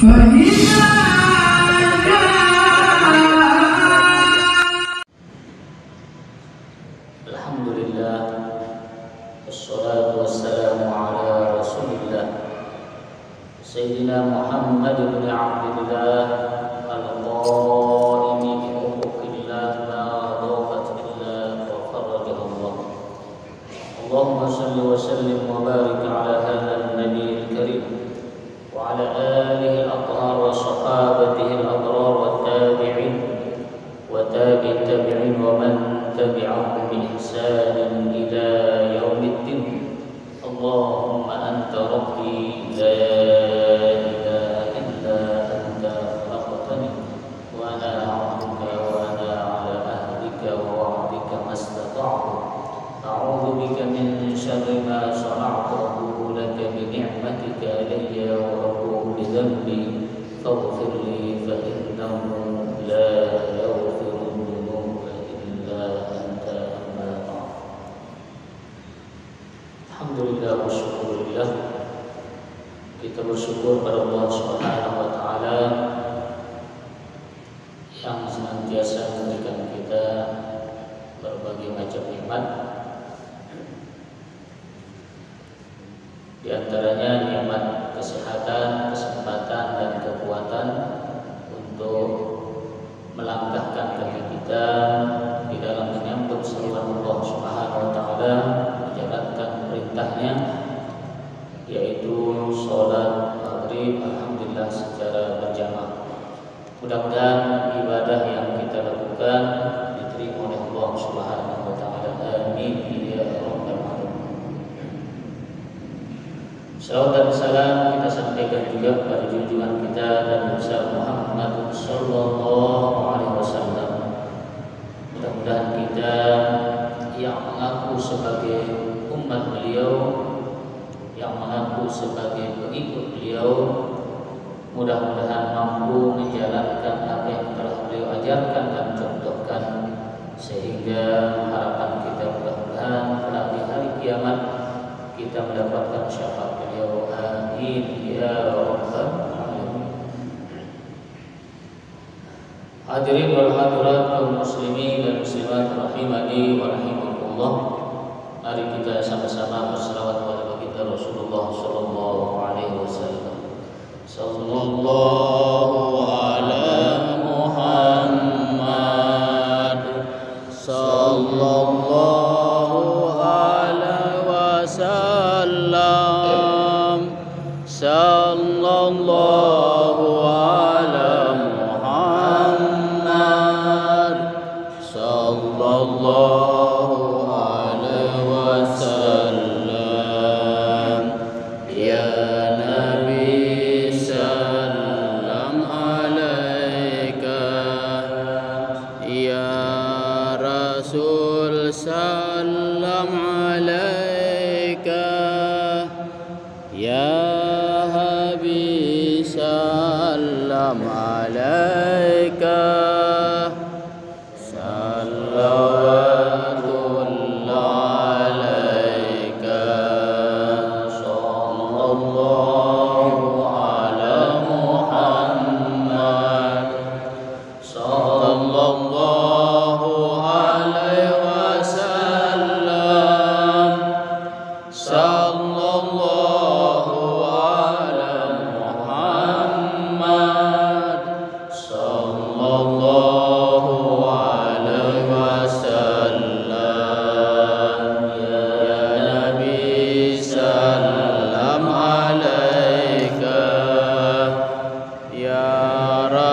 Alhamdulillah, wassalatu wassalamu ala rasulillah Sayyidina Muhammad bin Abdillah al-qa'imi bi huquqillah ma adafat illa wa farajahu Allah. Allahumma salli wa sallim wa barik ala hadha an-nabiy al-karim wa ala alihi al-athhar wa sahabatihi al-abrar wa tabi'in wa tabi'in tabi'in wa man tabi'ahum bi ihsan ila yaumiddin. Allahumma anta rabbi la ilaha illa anta khalaqtani wa ana 'abduka wa ana 'ala ahdika wa wa'dika mastata'tu. A'udzu bika min syarri ma sana'tu laka bi ni'matika alayya wa aqulu bi dhanbi faghfir li fa innahu la yaghfiru dhunuba illa anta amma ba'd. Alhamdulillah wa syukurillah, kita bersyukur pada Allah Subhanahu wa taala yang senantiasa memberikan kita berbagai macam nikmat. Di antaranya nikmat kesehatan, kesempatan dan kekuatan untuk melangkahkan kaki kita di dalam menyambut seruan Allah Subhanahu wa taala, menjalankan perintahnya, yaitu sholat maghrib alhamdulillah secara berjamaah. Mudah-mudahan ibadah yang kita lakukan diterima oleh Allah Subhanahu wa taala. Amin ya rabbal alamin. Salawat dan salam kita sampaikan juga kepada junjungan kita dan besar Muhammad sallallahu alaihi wasallam. Mudah-mudahan kita yang mengaku sebagai umat beliau, yang mengaku sebagai pengikut beliau, mudah-mudahan mampu menjalankan apa yang telah beliau ajarkan dan contohkan, sehingga harapan kita mudah-mudahan kelak di hari kiamat kita mendapatkan syafaat beliau. Amin ya rabbal alamin. Hadirin wal hadirat kaum muslimin dan muslimat rahimani wa rahimakumullah. Mari kita sama-sama berselawat kepada baginda Rasulullah sallallahu alaihi wasallam. Sallallahu ala Muhammad sallallahu alaihi wasallam. Sallallahu ala Muhammad sallallahu alaihi wasallam. Ya Nabi salam alaika, ya Rasul salam alaika, ya Habib salam alaika.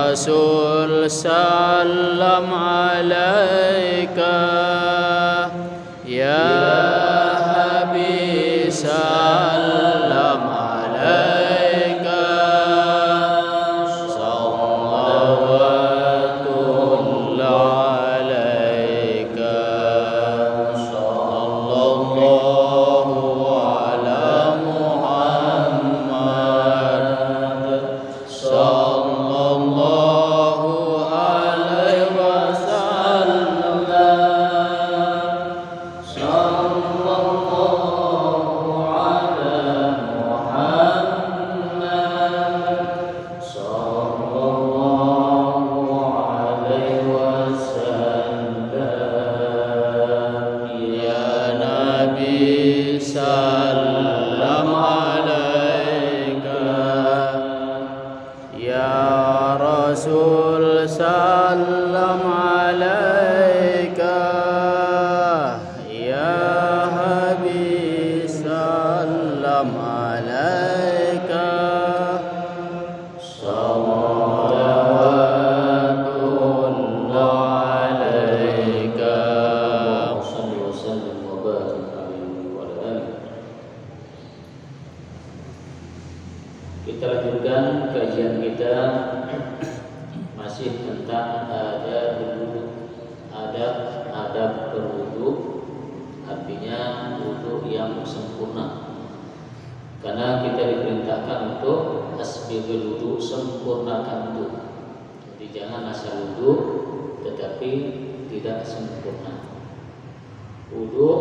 Rasul salam alaika, ya Habib salam سلم عليك يا رسول سلم عليك يا حبيب سلم عليك صلوات الله عليك صل وسلم وبارك عليه وعلى آله. Kita lanjutkan kajian kita masih tentang adab berwudu, artinya wudu yang sempurna. Karena kita diperintahkan untuk asbigul wudu, sempurnakan wudu. Jadi jangan asal wudu tetapi tidak sempurna. Wudu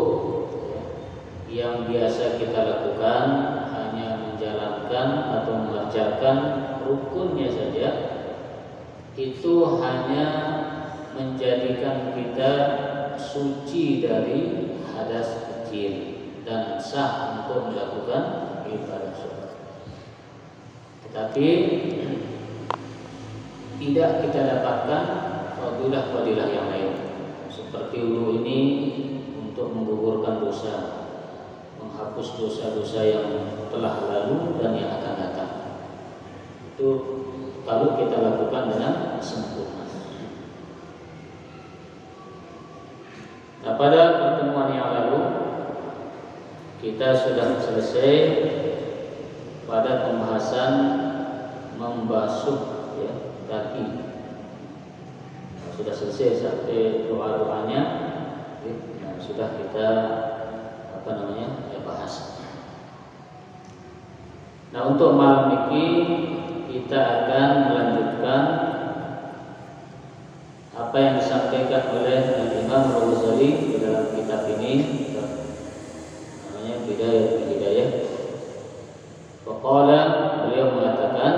yang biasa kita lakukan hanya menjalankan atau mengerjakan rukunnya saja, itu hanya menjadikan kita suci dari hadas kecil dan sah untuk melakukan ibadah sholat. Tetapi tidak kita dapatkan fadilah-fadilah yang lain. Seperti wudu ini untuk menggugurkan dosa, menghapus dosa-dosa yang telah lalu dan yang akan datang. Itu kalau kita lakukan dengan sempurna. Nah, pada pertemuan yang lalu kita sudah selesai pada pembahasan membasuh kaki. Nah, sudah selesai sampai doa-doanya. Nah, sudah kita bahas. Nah, untuk malam ini kita akan melanjutkan apa yang disampaikan oleh Imam Al-Ghazali di dalam kitab ini, namanya Bidayatul Hidayah. Faqala, beliau mengatakan,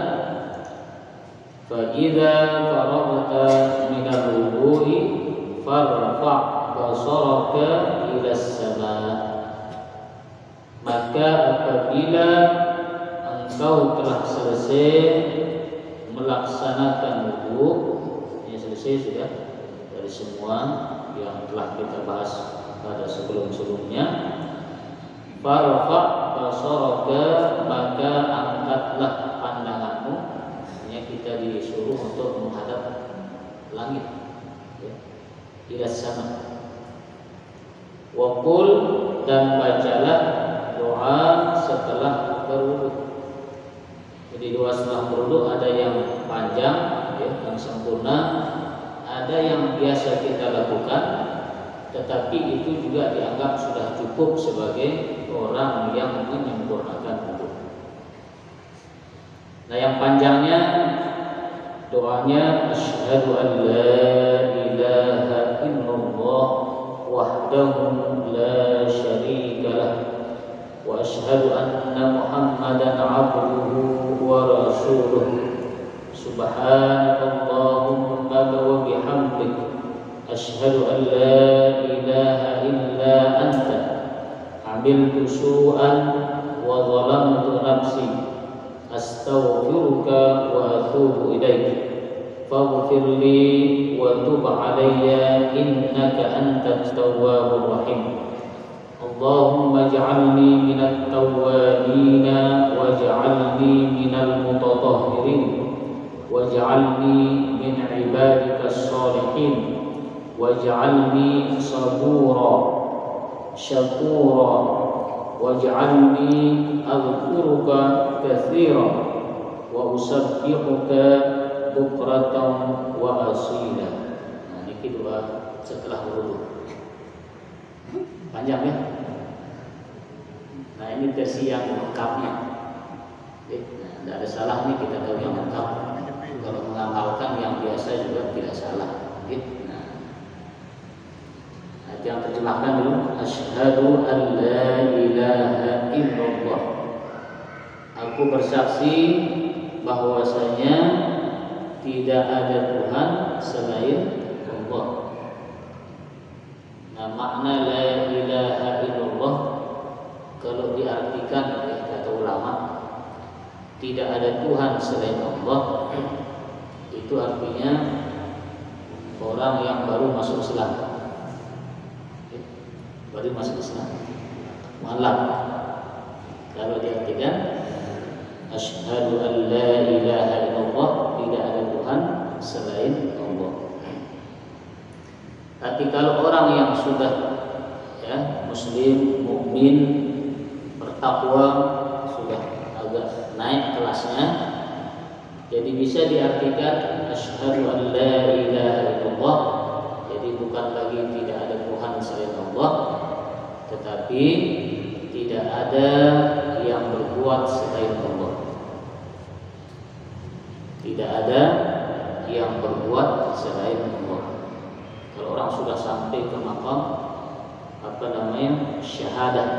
fa idza faraghta min al-wudu'i farfa' basaraka ila as-sama'. Maka apabila engkau telah selesai melaksanakan wudu, ini selesai sudah dari semua yang telah kita bahas pada sebelum-sebelumnya. Farfa' basaraka, maka angkatlah pandanganmu. Ini kita disuruh untuk menghadap langit, ila sama. Wa qul, dan bacalah doa setelah berwudu. Jadi doa setelah berwudu ada yang panjang, yang sempurna, ada yang biasa kita lakukan, tetapi itu juga dianggap sudah cukup sebagai orang yang menyempurnakan wudu. Nah, yang panjangnya doanya asyhadu an la ilaha illallah wahdahu la syarika lah wa asyhadu anna Muhammadan abduhu wa rasuluh. Subhanakallahumma wa bihamdik asyhadu an la ilaha illa anta amiltu su'an wa zalamtu nafsi astaghfiruka wa atubu ilaik faghfir li wa tub alayya innaka antat tawwabur rahim. Allahumma ij'alni minat tawwabin waj'alni minal mutatahhirin waj'alni min ibadikas shalihin waj'alni sabura syakura waj'alni adhkuruka katsiran wa usabbihuka bukratan wa asila. Nah, ini doa setelah wudu. Panjang ya. Nah, ini versi yang lengkapnya. Nah, tidak ada salah nih kita tahu yang lengkap. Kalau mengamalkan yang biasa juga tidak salah. Nah, yang terjemahkan dulu, asyhadu an la ilaha illallah. Aku bersaksi bahwasanya tidak ada Tuhan selain Allah. Nah, makna la ilaha illallah kalau diartikan oleh kata ulama tidak ada Tuhan selain Allah, itu artinya orang yang baru masuk Islam, baru masuk Islam, mualaf. Kalau diartikan asyhadu an la ilaha illallah, tidak ada Tuhan selain Allah. Tapi kalau orang yang sudah muslim, mukmin, bertakwa, sudah agak naik kelasnya, jadi bisa diartikan asyhadu an la ilaha illallah. Jadi bukan lagi tidak ada Tuhan selain Allah, tetapi tidak ada yang berbuat selain Allah. Tidak ada yang berbuat selain Allah. Kalau orang sudah sampai ke makam syahadah,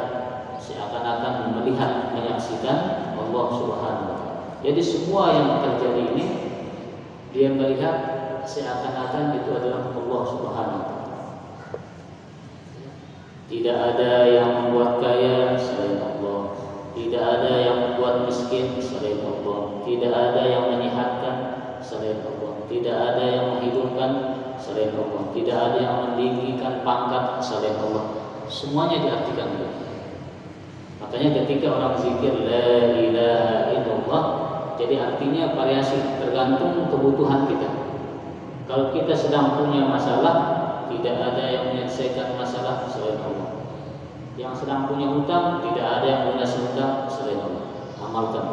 seakan-akan melihat, menyaksikan Allah Subhanahu wa taala. Jadi semua yang terjadi ini dia melihat seakan-akan itu adalah Allah Subhanahu wa taala. Tidak ada yang membuat kaya selain Allah, tidak ada yang membuat miskin selain Allah, tidak ada yang menyehatkan selain Allah, tidak ada yang menghidupkan selain Allah, tidak ada yang meninggikan pangkat selain Allah. Semuanya diartikan itu. Makanya ketika orang zikir la ilaha illallah, jadi artinya variasi tergantung kebutuhan kita. Kalau kita sedang punya masalah, tidak ada yang menyelesaikan masalah selain Allah. Yang sedang punya hutang, tidak ada yang lunasi hutang selain Allah. Amalkan.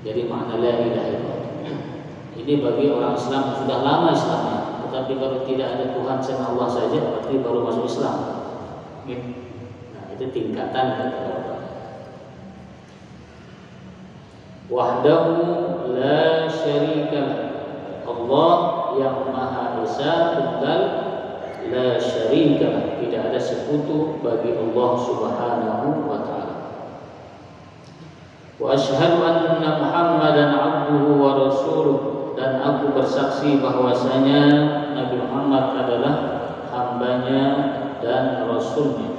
Jadi makna la ilaha illallah ini bagi orang Islam yang sudah lama Islamnya. Tetapi kalau tidak ada Tuhan selain Allah saja, berarti baru masuk Islam. Nah, itu tingkatan kata Allah. Wahdahu la syarika, Allah yang Maha Esa, tunggal, la syarika, tidak ada sekutu bagi Allah Subhanahu wa taala. Wa asyhadu anna Muhammadan abduhu wa rasuluh, dan aku bersaksi bahwasanya Nabi Muhammad adalah hambanya dan rasulnya.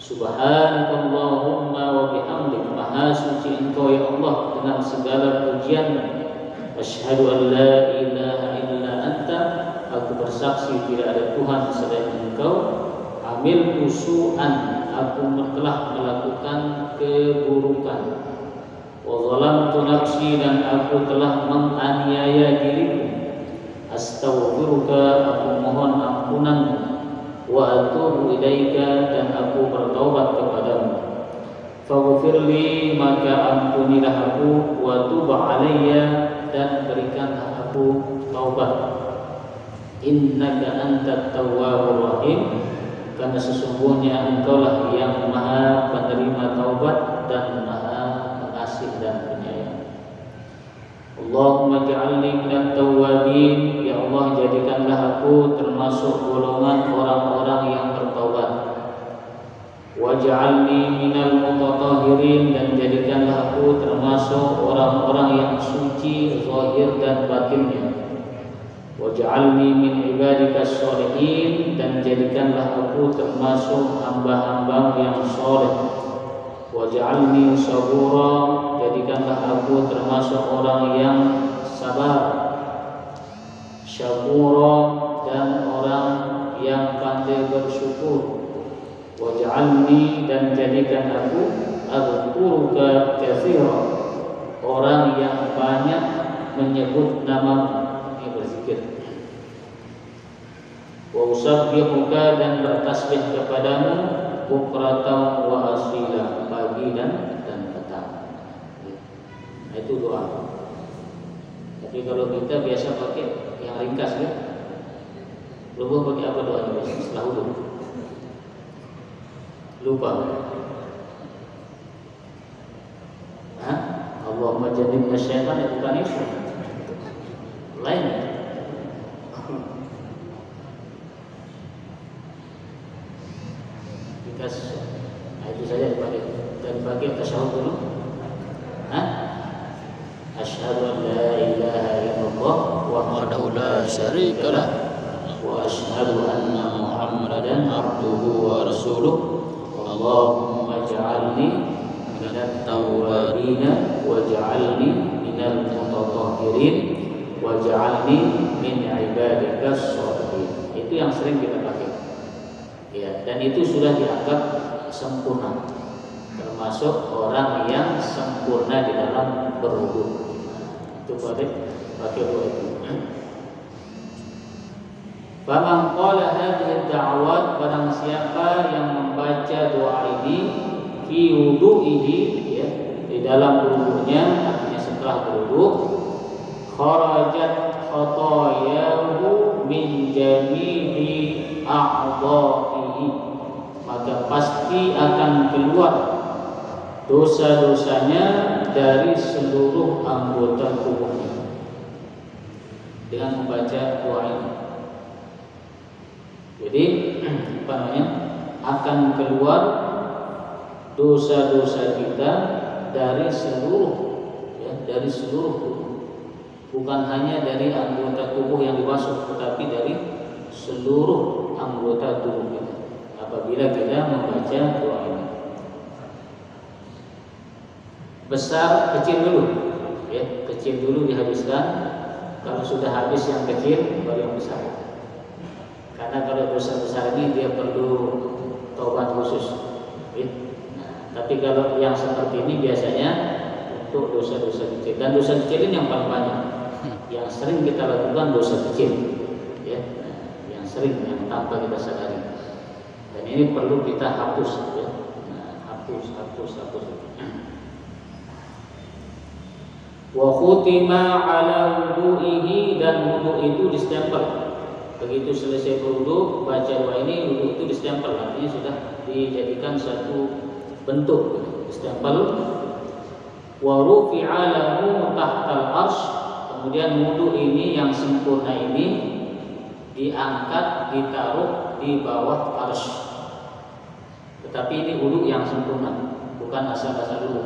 Subhanakallahumma wa bihamdik, maha suci Engkau ya Allah dengan segala pujian. Asyhadu an la ilaha illa anta, aku bersaksi tidak ada Tuhan selain Engkau. Amil usu'an, aku telah melakukan keburukan. Wa zalamtu nafsi, dan aku telah menganiaya diriku. Astaghfiruka, aku mohon ampunanmu. Wa atubu ilaika, dan aku bertaubat kepadamu. Faghfirli, maka ampunilah aku. Wa tub alayya, dan berikanlah aku taubat. Innaka antat tawwabur rahim, karena sesungguhnya Engkaulah yang Maha penerima taubat dan Maha pengasih dan penyayang. Allahumma ja'alni minat tawwabin, ya Allah jadikanlah aku termasuk golongan orang-orang yang bertaubat. Waj'alni minal mutatahhirin, dan jadikanlah aku termasuk orang-orang yang suci zahir dan batinnya. Waj'alni min ibadikas sholihin, dan jadikanlah aku termasuk hamba-hambamu yang soleh. Waj'alni sabura, jadikanlah aku termasuk orang yang sabar. Syakura, dan orang yang pandai bersyukur. Waj'alni, dan jadikan aku adzkuruka katsira, orang yang banyak menyebut namamu, ini berzikir. Wa usabbihuka, dan bertasbih kepadamu, bukratan wa asila, pagi dan petang. Nah, itu doa. Tapi kalau kita biasa pakai yang ringkas ya. Lupa pakai apa doanya biasa setelah wudu? Lupa. Hah? Allahumma jannibna syaitan, itu bukan itu. Lain. Nah, itu saja dipakai. Dan pakai tasyahud dulu. Hah? Asyhadu an la ilaha illallah wahdahu la syarika lah, wa asyhadu anna Muhammadan abduhu wa rasuluh. Wallahu minat tawwabina waj'alni minal mutatahhirin waj'alni min ibadikas sholihin. Itu yang sering kita pakai. Ya, dan itu sudah dianggap sempurna. Termasuk orang yang sempurna di dalam berwudu. Itu pakai doa itu. Faman qala hadhihi da'awat, barang siapa yang membaca doa ini fi wudu'ihi, ya, di dalam wudunya, artinya setelah berwudu, kharajat khatayahu min jami'i a'dha'ihi, maka pasti akan keluar dosa-dosanya dari seluruh anggota tubuhnya dengan membaca doa ini. Jadi akan keluar dosa-dosa kita dari seluruh, ya, dari seluruh tubuh. Bukan hanya dari anggota tubuh yang dibasuh, tetapi dari seluruh anggota tubuh kita apabila kita membaca doa ini. Besar kecil dulu, ya, kecil dulu dihabiskan. Kalau sudah habis yang kecil, baru yang besar. Karena kalau dosa besar ini dia perlu taubat khusus. Nah, tapi kalau yang seperti ini biasanya untuk dosa-dosa kecil. Dan dosa kecil ini yang paling banyak. Yang sering kita lakukan dosa kecil, ya, yang sering, yang tanpa kita sadari. Dan ini perlu kita hapus, ya. Nah, hapus. Wa khutima ala wudu'ihi, dan wudu itu distempel. Begitu selesai berwudu, baca doa ini, wudu itu distempel, artinya sudah dijadikan satu bentuk, distempel. Wa rufi'a lahu tahtal arsy, kemudian wudu ini yang sempurna ini diangkat, ditaruh di bawah arsy. Tetapi ini wudu yang sempurna, bukan asal-asal wudu.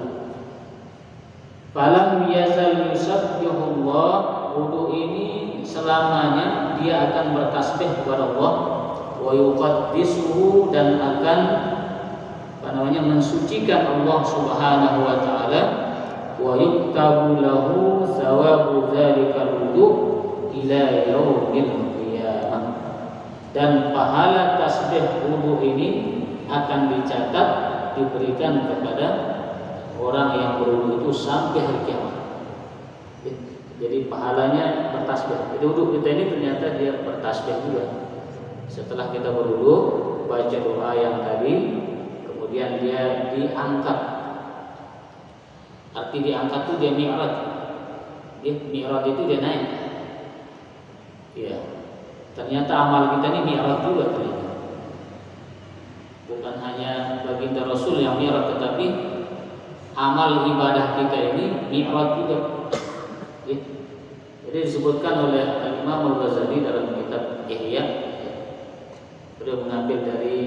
Falam yazal yusabbihullah, wudu ini selamanya dia akan bertasbih kepada Allah, wa yuqaddisuhu, dan akan mensucikan Allah Subhanahu wa taala, wa yuktabu lahu thawabu dzalikal wudu ila yaumil qiyamah, dan pahala tasbih wudu ini akan dicatat, diberikan kepada orang yang berwudu itu sampai hari kiamat. Jadi pahalanya bertasbih. Jadi wudu kita ini ternyata dia bertasbih juga. Setelah kita berwudu, baca doa yang tadi, kemudian dia diangkat. Arti diangkat itu dia mi'raj. Mi'raj itu dia naik. Ya. Ternyata amal kita ini mi'raj juga ternyata. Bukan hanya baginda Rasul yang mi'raj, tetapi amal ibadah kita ini mi'raj juga. Jadi disebutkan oleh Imam Al-Ghazali dalam kitab Ihya, beliau mengambil dari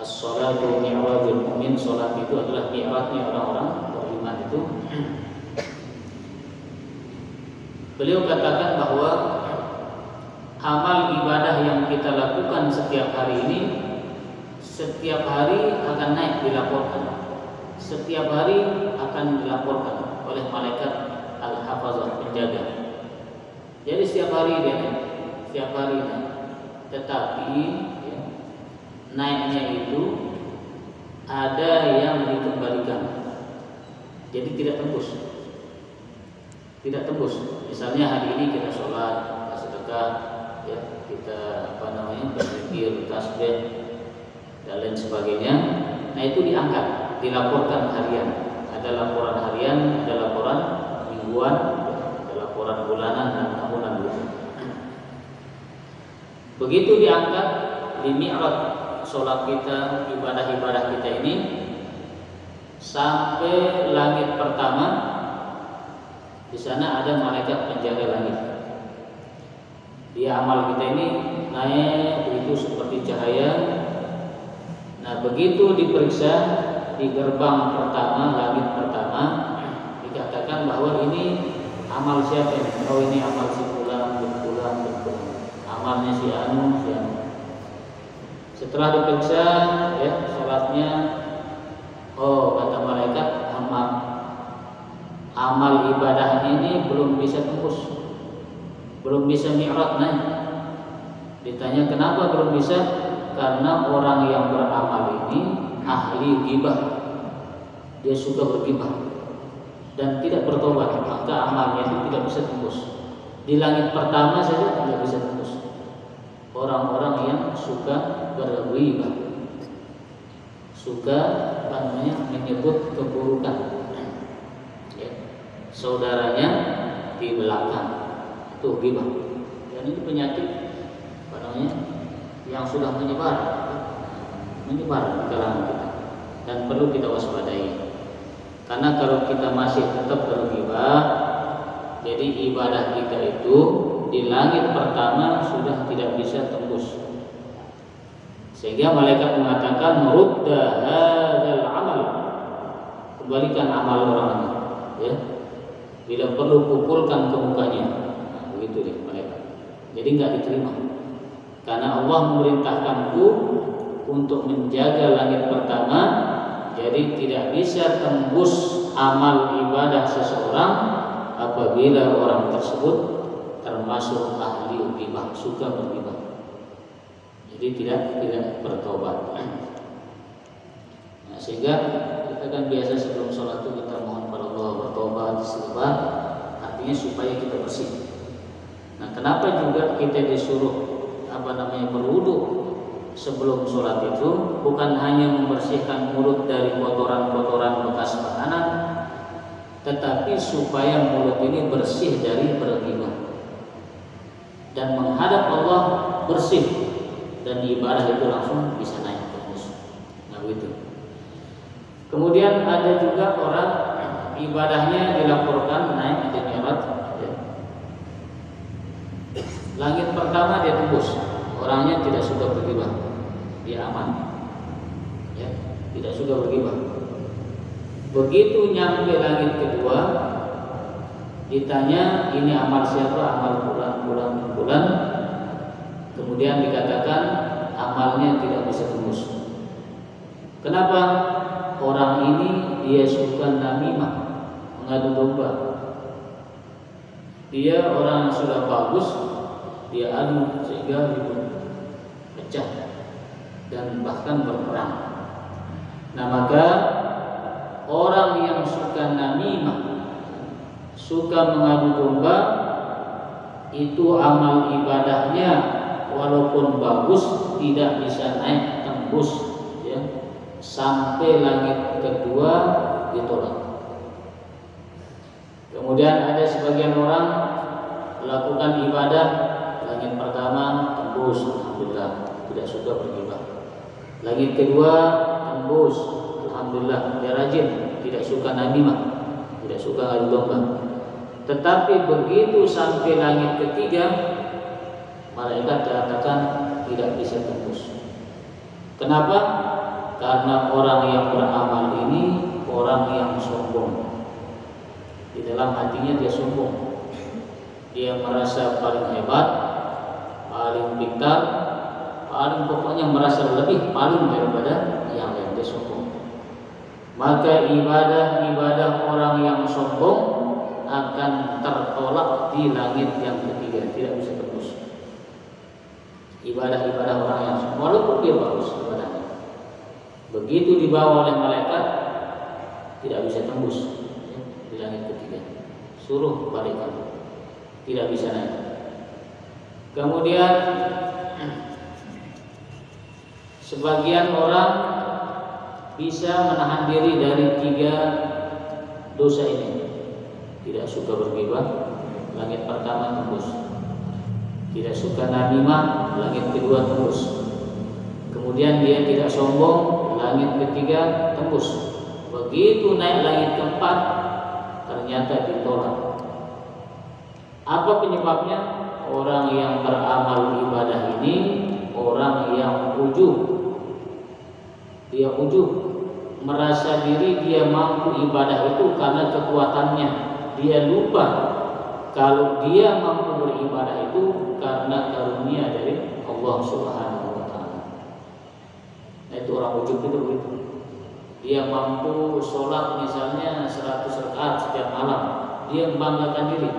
as-salatu mi'rajul mu'min, salat itu adalah mi'rajnya orang-orang beriman itu. Beliau katakan bahwa amal ibadah yang kita lakukan setiap hari ini, setiap hari akan naik dilaporkan. Setiap hari akan dilaporkan oleh malaikat al-hafazah, penjaga. Jadi setiap hari dia naik, setiap hari naik. Tetapi ya, naiknya itu ada yang dikembalikan. Jadi tidak tembus. Tidak tembus. Misalnya hari ini kita sholat, kita sedekah, ya, kita berzikir, tasbih dan lain sebagainya. Nah itu diangkat, dilaporkan harian. Ada laporan harian, ada laporan mingguan, ada laporan bulanan dan tahunan. Begitu diangkat di mi'raj sholat kita, ibadah-ibadah kita ini sampai langit pertama, di sana ada malaikat penjaga langit. Dia amal kita ini naik begitu seperti cahaya. Nah begitu diperiksa di gerbang pertama, langit pertama, dikatakan bahwa ini amal siapa ini? Oh ini amal si fulan, fulan. Amalnya si anu, si anu. Setelah diperiksa, ya sholatnya, oh belum bisa tembus, belum bisa mi'raj naik. Ditanya kenapa belum bisa? Karena orang yang beramal ini ahli ghibah, dia suka berghibah dan tidak bertobat, maka amalnya itu tidak bisa tembus. Di langit pertama saja tidak bisa tembus. Orang-orang yang suka berghibah, suka menyebut keburukan ya, saudaranya di belakang, itu ghibah. Dan ini penyakit yang sudah menyebar di kalangan kita dan perlu kita waspadai. Karena kalau kita masih tetap berghibah, jadi ibadah kita itu di langit pertama sudah tidak bisa tembus. Sehingga malaikat mengatakan rudda hadzal amal, kembalikan amal orang ini ya. Bila perlu pukulkan ke mukanya. Nah, begitu deh malaikat. Jadi enggak diterima. Karena Allah memerintahkanku untuk menjaga langit pertama, jadi tidak bisa tembus amal ibadah seseorang apabila orang tersebut termasuk ahli ghibah, suka berghibah. Jadi tidak bertobat. Nah, sehingga kita kan biasa sebelum sholat itu kita mohon pada Allah bertobat, istighfar, artinya supaya kita bersih. Nah, kenapa juga kita disuruh berwudu sebelum sholat itu? Bukan hanya membersihkan mulut dari kotoran-kotoran bekas makanan, tetapi supaya mulut ini bersih dari berghibah dan menghadap Allah bersih, dan ibadah itu langsung bisa naik terus. Nah begitu. Kemudian ada juga orang ibadahnya dilaporkan naik di mi'raj. Langit pertama dia tembus, orangnya tidak suka berghibah, dia aman, ya, tidak suka berghibah. Begitu nyampe langit kedua, ditanya ini amal siapa, amal bulan. Kemudian dikatakan amalnya tidak bisa tembus. Kenapa? Orang ini dia suka namimah, mengadu domba. Dia orang yang sudah bagus, dia adu sehingga pecah dan bahkan berperang. Nah maka orang yang suka namimah, suka mengadu domba, itu amal ibadahnya walaupun bagus tidak bisa naik tembus ya, sampai langit kedua ditolak. Kemudian ada sebagian orang melakukan ibadah, langit pertama tembus, alhamdulillah, tidak suka berghibah. Langit kedua tembus, alhamdulillah, dia rajin, tidak suka namimah, tidak suka adu domba. Tetapi begitu sampai langit ketiga, malaikat katakan tidak bisa tembus. Kenapa? Karena orang yang beramal ini orang yang sombong. Di dalam hatinya dia sombong. Dia merasa paling hebat, paling pintar, paling pokoknya merasa paling daripada yang lain, dia sombong. Maka ibadah orang yang sombong akan tertolak di langit yang ketiga, tidak bisa tembus. Ibadah orang yang sombong, walaupun dia bagus ibadahnya, begitu dibawa oleh malaikat tidak bisa tembus di langit ketiga, suruh balikkan, tidak bisa naik. Kemudian sebagian orang bisa menahan diri dari 3 dosa ini. Tidak suka berghibah, langit pertama tembus. Tidak suka namimah, langit kedua tembus. Kemudian dia tidak sombong, langit ketiga tembus. Begitu naik langit keempat, ternyata ditolak. Apa penyebabnya? Orang yang beramal ibadah ini orang yang ujub. Dia ujub, merasa diri dia mampu ibadah itu karena kekuatannya. Dia lupa kalau dia mampu beribadah itu karena karunia dari Allah Subhanahu wa taala. Nah, itu orang ujub itu begitu. Dia mampu sholat misalnya 100 rakaat setiap malam, dia membanggakan diri,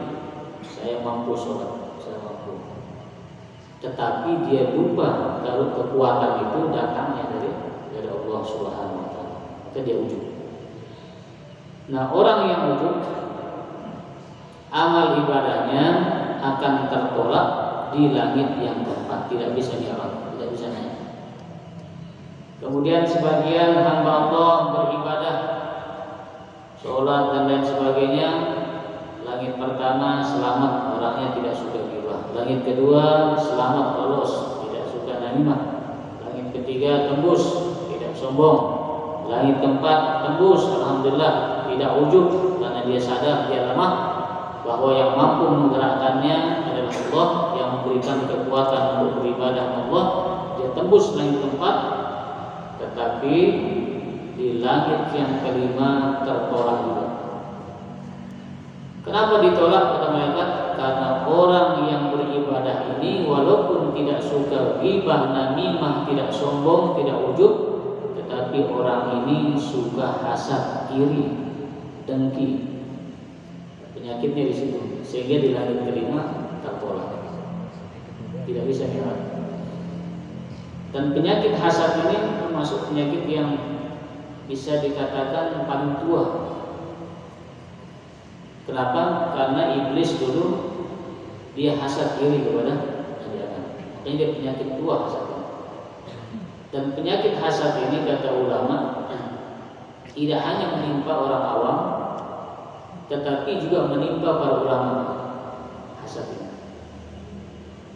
saya mampu sholat, saya mampu. Tetapi dia lupa kalau kekuatan itu datangnya dari Allah Subhanahu wa taala. Maka dia ujub. Nah, orang yang ujub, amal ibadahnya akan tertolak di langit yang keempat, tidak bisa diarah, tidak bisa naik. Kemudian sebagian hamba Allah beribadah, sholat dan lain sebagainya. Langit pertama selamat, orangnya tidak suka ghibah. Langit kedua selamat, lolos, tidak suka namimah. Langit ketiga tembus, tidak sombong. Langit keempat tembus, alhamdulillah, tidak ujub karena dia sadar dia lemah, bahwa yang mampu menggerakkannya adalah Allah, yang memberikan kekuatan untuk beribadah Allah. Dia tembus langit keempat, tetapi di langit yang kelima tertolak juga. Kenapa ditolak kata malaikat? Karena orang yang beribadah ini walaupun tidak suka ghibah, namimah, tidak sombong, tidak ujub, tetapi orang ini suka hasad, iri, dengki. Penyakitnya di situ, sehingga di langit kelima tertolak, tidak bisa diharap. Dan penyakit hasad ini termasuk penyakit yang bisa dikatakan paling tua. Kenapa? Karena iblis dulu dia hasad iri kepada Nabi Adam. Makanya dia penyakit tua hasad ini. Dan penyakit hasad ini kata ulama tidak hanya menimpa orang awam, tetapi juga menimpa para ulama hasad ini.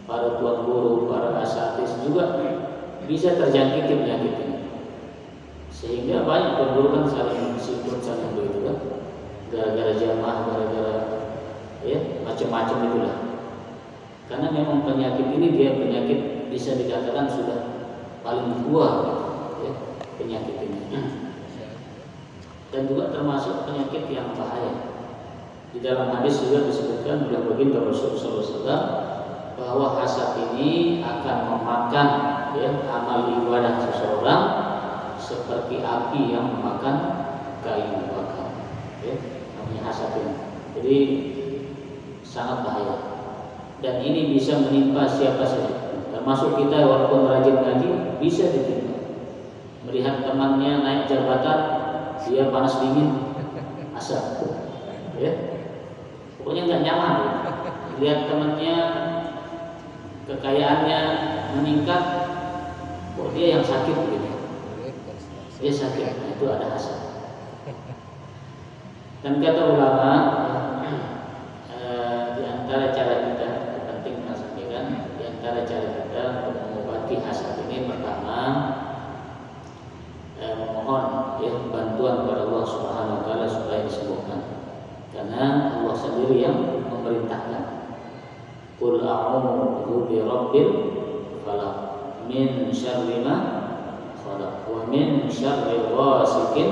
Para tuan guru, para asatidz juga bisa terjangkiti penyakit ini. Sehingga banyak tuan guru kan saling sikut, saling begitu kan. Gara-gara jamaah, gara-gara ya macam-macam itulah. Karena memang penyakit ini dia penyakit bisa dikatakan sudah paling tua gitu, ya, penyakit ini. Dan juga termasuk penyakit yang bahaya. Di dalam hadis juga disebutkan oleh baginda Rasulullah SAW bahwa hasad ini akan memakan ya, amal ibadah seseorang seperti api yang memakan kayu bakar. Ya, namanya hasad ini. Jadi sangat bahaya. Dan ini bisa menimpa siapa saja. Termasuk kita walaupun rajin ngaji bisa ditimpa. Melihat temannya naik jabatan, dia panas dingin, asap. Ya. Pokoknya nggak nyaman. Lihat temannya kekayaannya meningkat, kok dia yang sakit gitu. Dia sakit, nah, itu ada hasad. Dan kata ulama, di antara cara kita, penting saya sampaikan, di antara cara kita untuk mengobati hasad ini pertama memohon ya bantuan kepada Allah Subhanahu wa taala supaya disembuhkan. Karena Allah sendiri yang memerintahkan. Qul a'udzu birabbil falaq min syarri ma khalaq wa min syarri ghasiqin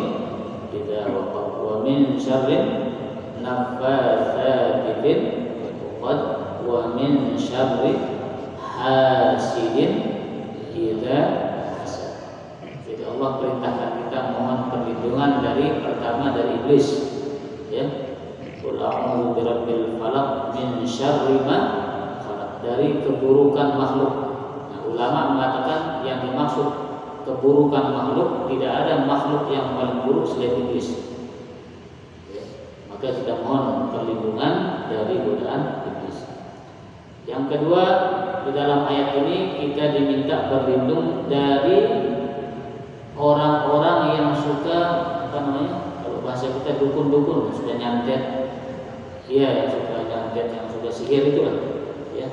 idza waqab wa min syarri naffatsati fil 'uqad wa min syarri hasidin idza hasad. Jadi Allah perintahkan kita mohon perlindungan dari pertama dari iblis ya. Qul a'udzu birabbil falaq min syarri ma khalaq, dari keburukan makhluk. Nah, ulama mengatakan yang dimaksud keburukan makhluk tidak ada makhluk yang paling buruk selain iblis. Ya, maka kita mohon perlindungan dari godaan iblis. Yang kedua, di dalam ayat ini kita diminta berlindung dari orang-orang yang suka apa namanya? Kalau bahasa kita dukun-dukun, sudah nyantet. Iya, yang suka nyantet, yang suka sihir itu lah, ya.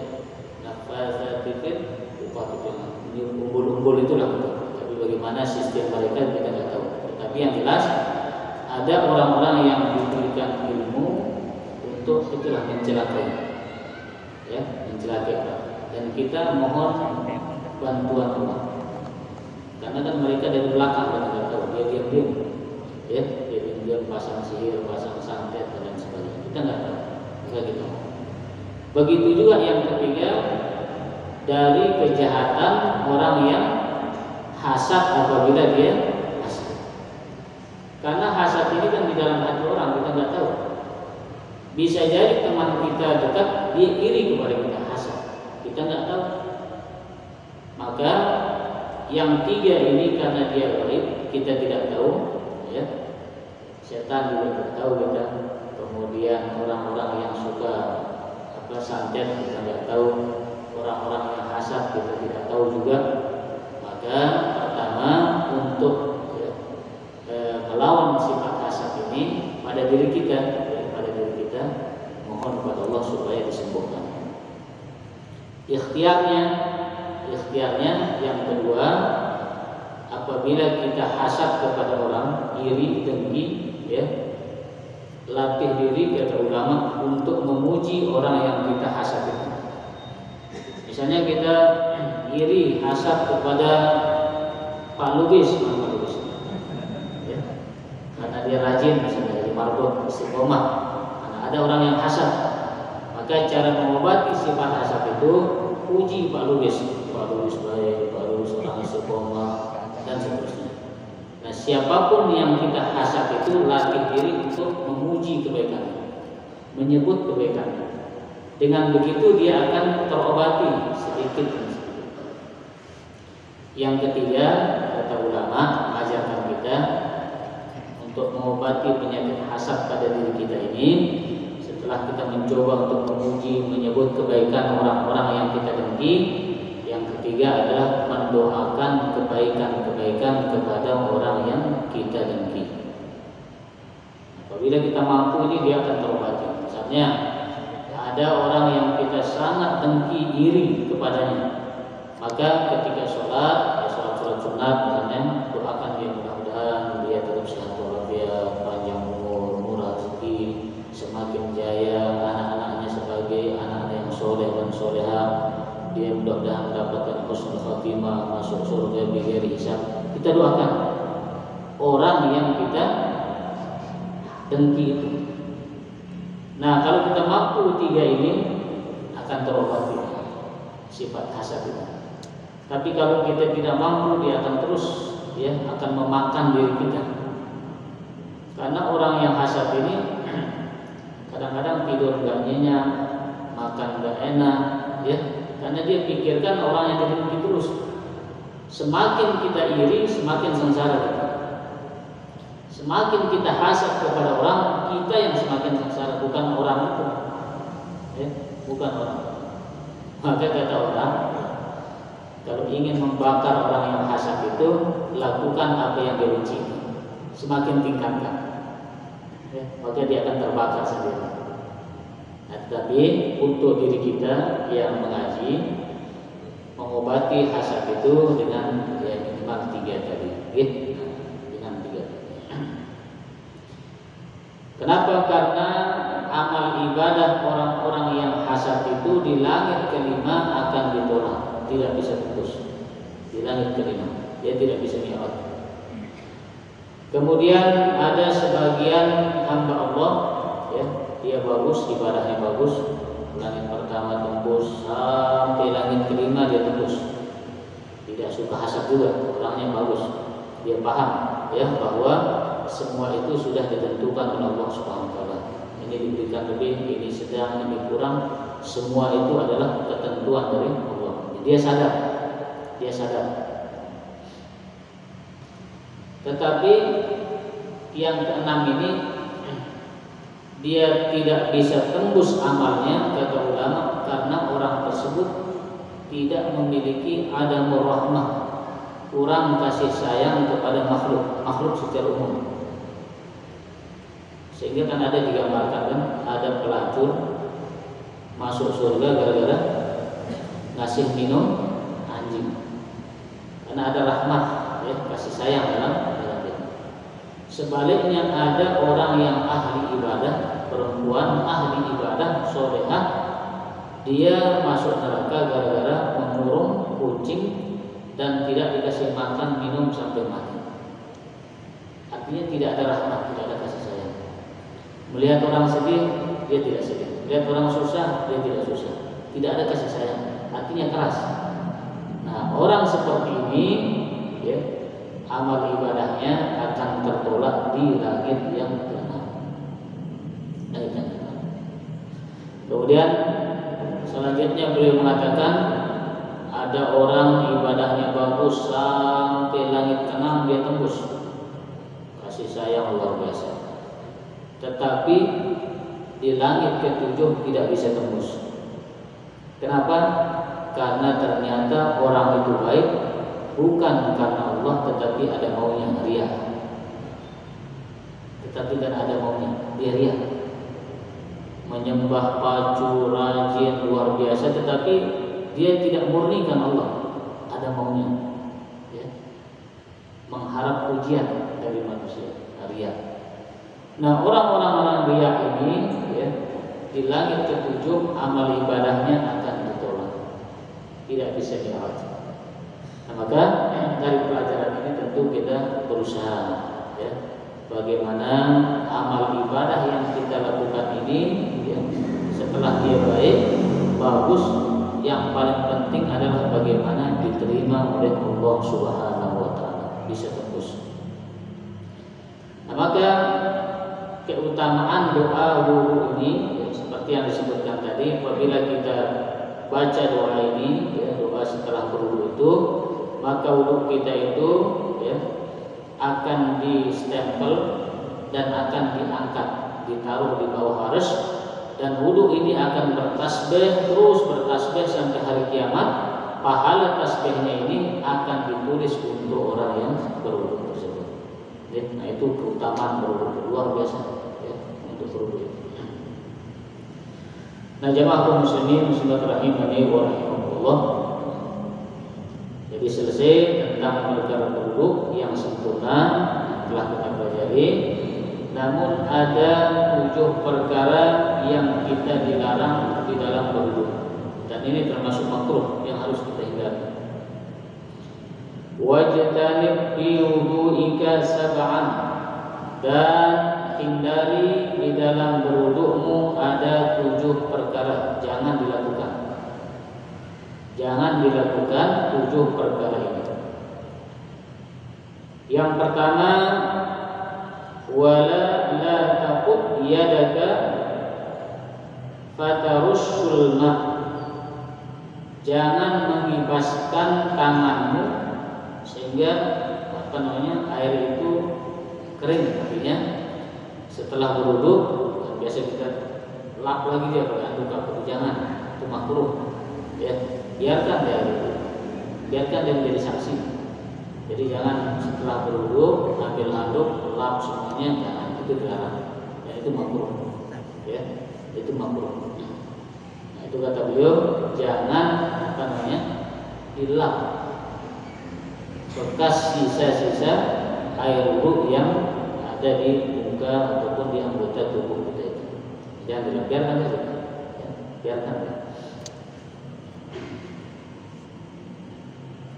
Nafasatikin, upah itu, umbul-umbul itulah. Tapi bagaimana sistem mereka kita tidak tahu. Tapi yang jelas ada orang-orang yang diberikan ilmu untuk itulah mencelakai, ya, mencelakai. Dan kita mohon bantuan Allah. Karena kan mereka dari belakang kita tidak tahu, dia diam-diam, ya, dia diam-diam pasang sihir, pasang santet dan sebagainya. Kita nggak tahu, nggak gitu. Begitu juga yang ketiga, dari kejahatan orang yang hasad apabila dia hasad. Karena hasad ini kan di dalam hati orang, kita nggak tahu. Bisa jadi teman kita dekat dia iri kepada kita, hasad. Kita nggak tahu. Maka yang tiga ini karena dia gaib, kita tidak tahu, ya. Setan juga tidak tahu kita. Kemudian orang-orang yang suka santet kita tidak tahu, orang-orang yang hasad kita tidak tahu juga. Maka pertama untuk melawan sifat hasad ini pada diri kita, mohon kepada Allah supaya disembuhkan. Ikhtiarnya yang kedua, apabila kita hasad kepada orang, iri, dengki, ya, latih diri kata ulama untuk memuji orang yang kita hasad itu. Misalnya kita iri, hasad kepada Pak Lubis, ya, karena dia rajin misalnya dari marbot istiqomah. Karena ada orang yang hasad, maka cara mengobati sifat hasad itu puji Pak Lubis baik, Pak Lubis orang istiqomah dan seterusnya. Nah, siapapun yang kita hasad itu latih diri untuk memuji kebaikan, menyebut kebaikan. Dengan begitu dia akan terobati sedikit demi sedikit. Yang ketiga, kata ulama mengajarkan kita untuk mengobati penyakit hasad pada diri kita ini, setelah kita mencoba untuk memuji, menyebut kebaikan orang-orang yang kita dengki, yang ketiga adalah mendoakan kebaikan-kebaikan kepada orang yang kita dengki. Apabila kita mampu ini, dia akan terobati. Misalnya ada orang yang kita sangat dengki, iri kepadanya, maka ketika sholat sunat misalnya, doakan dia, mudah-mudahan dia tetap sehat walafiat, panjang umur, murah rezeki, semakin jaya, anak-anaknya sebagai anak-anak yang soleh dan soleha, dia mudah-mudahan mendapatkan husnul khatimah, masuk surga bighairi hisab. Kita doakan orang yang kita dengki itu. Nah, kalau kita mampu tiga ini, akan terobati sifat hasad itu. Tapi kalau kita tidak mampu, dia akan terus, ya, akan memakan diri kita. Karena orang yang hasad ini kadang-kadang tidur nggak nyenyak, makan nggak enak, ya, karena dia pikirkan orang yang dengki terus. Semakin kita iri, semakin sengsara kita. Semakin kita hasad kepada orang, kita yang semakin sengsara, bukan orang itu, ya, bukan orang. Maka kata orang, kalau ingin membakar orang yang hasad itu, lakukan apa yang dia benci. Semakin tingkatkan, ya, maka dia akan terbakar sendiri. Nah, tetapi untuk diri kita yang mengaji, mengobati hasad itu dengan, ya, minimal 3 tadi, gitu. Dengan 3. Kenapa? Karena amal ibadah orang-orang yang hasad itu di langit kelima akan ditolak, tidak bisa tembus di langit kelima, dia tidak bisa mi'raj. Kemudian ada sebagian hamba Allah, ya, dia bagus, ibadahnya bagus, langit pertama tembus sampai langit kelima dia tembus. Tidak suka hasad juga, orangnya bagus, dia paham, ya, bahwa semua itu sudah ditentukan oleh Allah Subhanahu wa taala. Ini diberikan lebih, ini sedang, ini kurang, semua itu adalah ketentuan dari Allah. Dia sadar. Tetapi yang keenam ini, dia tidak bisa tembus amalnya, kata ulama, karena orang tersebut tidak memiliki adamur rahmah, kurang kasih sayang kepada makhluk secara umum. Sehingga kan ada digambarkan, kan, ada pelacur masuk surga gara-gara ngasih minum anjing, karena ada rahmat, ya, kasih sayang dalam dia. Sebaliknya ada orang yang ahli ibadah, perempuan ahli ibadah solehah, dia masuk neraka gara-gara mengurung kucing dan tidak dikasih makan minum sampai mati. Artinya tidak ada rahmat, tidak ada kasih sayang. Melihat orang sedih, dia tidak sedih. Melihat orang susah, dia tidak susah. Tidak ada kasih sayang, artinya keras. Nah, orang seperti ini, ya, amal ibadahnya akan tertolak di langit yang ke-6. Kemudian selanjutnya beliau mengatakan ada orang ibadahnya bagus sampai langit keenam dia tembus, kasih sayang luar biasa. Tetapi di langit ketujuh tidak bisa tembus. Kenapa? Karena ternyata orang itu baik bukan karena Allah, tetapi ada maunya, ria. Tetapi kan ada maunya, dia ria. Menyembah pacu, rajin, luar biasa, tetapi dia tidak murnikan Allah, ada maunya, ya. Mengharap pujian dari manusia, ria. Nah, orang-orang ria ini, ya, di langit ketujuh amal ibadahnya akan ditolak, tidak bisa dirawat. Nah, maka dari pelajaran ini tentu kita berusaha, ya, bagaimana amal ibadah yang kita lakukan ini, ya, setelah dia baik, bagus, yang paling penting adalah bagaimana diterima oleh Allah Subhanahu wa Ta'ala, bisa tembus. Nah, maka keutamaan doa wudu ini, ya, seperti yang disebutkan tadi, apabila kita baca doa ini, ya, doa setelah berwudu itu, maka wudu kita itu, ya, akan distempel dan akan diangkat, ditaruh di bawah arsy, dan wudu ini akan bertasbih, terus bertasbih sampai hari kiamat. Pahala tasbihnya ini akan ditulis untuk orang yang berwudu tersebut. Nah, itu keutamaan berwudu luar biasa, ya, untuk berwudu. Nah, jamaah kaum muslimin muslimat rahimani wa rahimakumullah. Jadi selesai tentang perkara berwudu yang sempurna telah kita pelajari. Namun ada 7 perkara yang kita dilarang di dalam berwudu, dan ini termasuk makruh yang harus kita hindari. Wajtanib fi wudu'ika sab'an, dan hindari di dalam berwudu'mu ada 7 perkara, jangan dilakukan. Jangan dilakukan 7 perkara ini. Yang pertama, wala la taqud yadaka fatarussul ma', jangan mengibaskan tanganmu sehingga air itu kering. Artinya setelah berwudu kan biasa kita lap lagi dia pakai anduk apa, jangan, itu makruh, ya. Biarkan dia itu, biarkan dia menjadi saksi. Jadi jangan setelah berwudu ambil handuk lap semuanya, jangan, itu dilarang. Ya, itu makruh, ya, itu makruh. Nah, itu kata beliau, jangan dilap bekas sisa-sisa air wudu yang ada di muka ataupun di anggota tubuh kita itu. Jangan dilap, biarkan saja, ya, biarkan.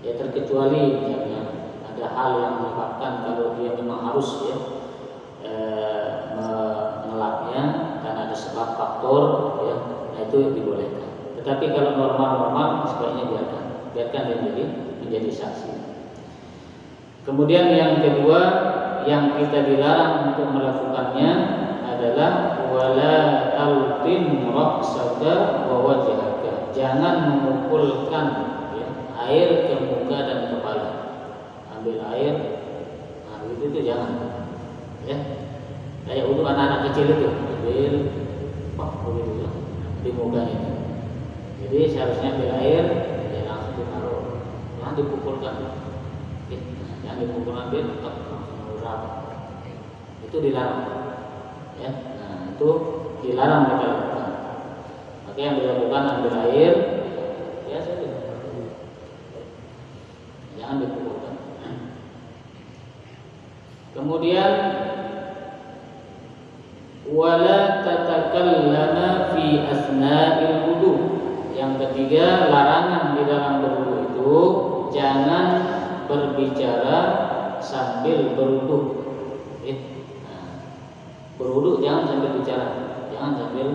Ya, terkecuali misalnya ada hal yang menyebabkan kalau dia memang harus, ya, mengelapnya karena ada sebab faktor, ya, nah itu dibolehkan. Tetapi kalau normal-normal sebaiknya biarkan dia menjadi saksi. Kemudian yang kedua yang kita dilarang untuk melakukannya adalah wala talqin ra'saka wa wajhaka, jangan memukulkan, ya, air ke muka dan kepala. Ambil air, nah itu jangan, ya. Kayak untuk anak-anak kecil itu, ambil begitu di mukanya. Jadi seharusnya ambil air, ya langsung ditaruh, jangan dipukulkan, ya. Jangan dipukul, ambil tetap langsung urap. Itu dilarang, ya. Nah, itu dilarang kita lakukan. Maka yang dilakukan ambil air, biasa saja, jangan dipukulkan. Kemudian wala tatakallama fi asna'il wudu. Yang ketiga, larangan di dalam berwudu itu jangan berbicara sambil berwudu. Nah, berwudu jangan sambil bicara, jangan sambil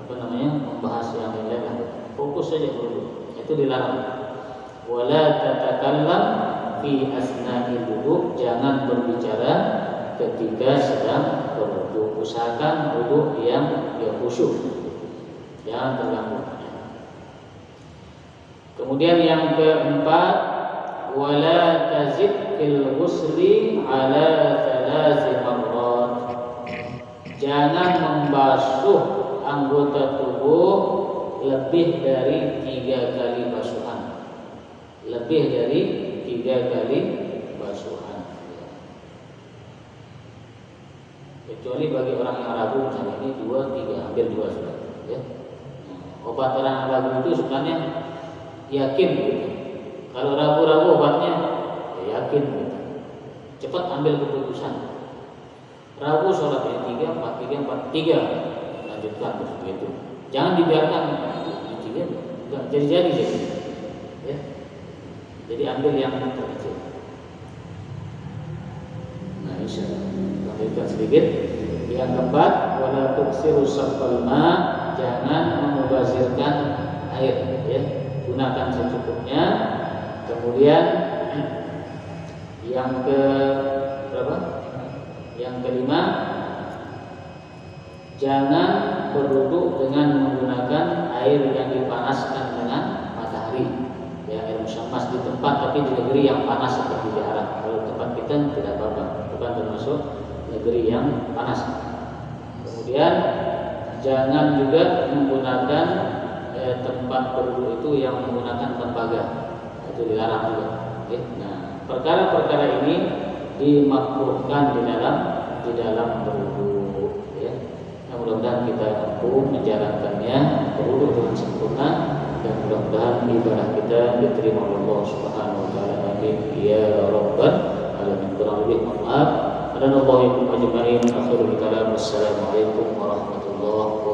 membahas yang lain. Fokus saja berwudu. Itu dilarang. Wala tatakallam fi asna'il wudu, jangan berbicara ketika sedang berwudu. Usahakan wudu yang khusyuk. jangan terganggu. Kemudian yang keempat, wala tazid fil ghusli ala 3 marrat. Jangan membasuh anggota tubuh lebih dari 3 kali basuhan. Lebih dari 3 kali basuhan. Kecuali bagi orang yang ragu, misalnya ini 2, 3, hampir 2 sudah. Ya. Obat orang yang ragu itu sebenarnya yakin gitu. Kalau ragu-ragu obatnya, ya yakin gitu. Cepat ambil keputusan. Ragu sholat ya 3, 4, 3, 4, 3, lanjutkan terus begitu. Jangan dibiarkan di 3, enggak jadi. Ya. Jadi ambil yang terkecil. Nah, insyaallah lanjutkan sedikit. Yang keempat, wala tuksiru sabbal ma, jangan memubazirkan air, ya. Gunakan secukupnya. Kemudian yang ke berapa? Yang kelima, jangan berwudu dengan menggunakan air yang dipanaskan dengan matahari. Ya, air musammas di tempat tapi di negeri yang panas seperti di Arab. Kalau tempat kita tidak apa-apa, bukan termasuk negeri yang panas. Kemudian jangan juga menggunakan tempat berwudu itu yang menggunakan tembaga, itu dilarang juga. Nah, perkara-perkara ini dimakruhkan di dalam berwudu, ya. Nah, mudah-mudahan kita mampu menjalankannya berwudu dengan sempurna dan mudah-mudahan ibadah kita diterima oleh Allah Subhanahu wa taala. Amin ya rabbal alamin. Kurang lebih mohon maaf. Assalamualaikum warahmatullahi wabarakatuh. Assalamualaikum warahmatullahi wabarakatuh.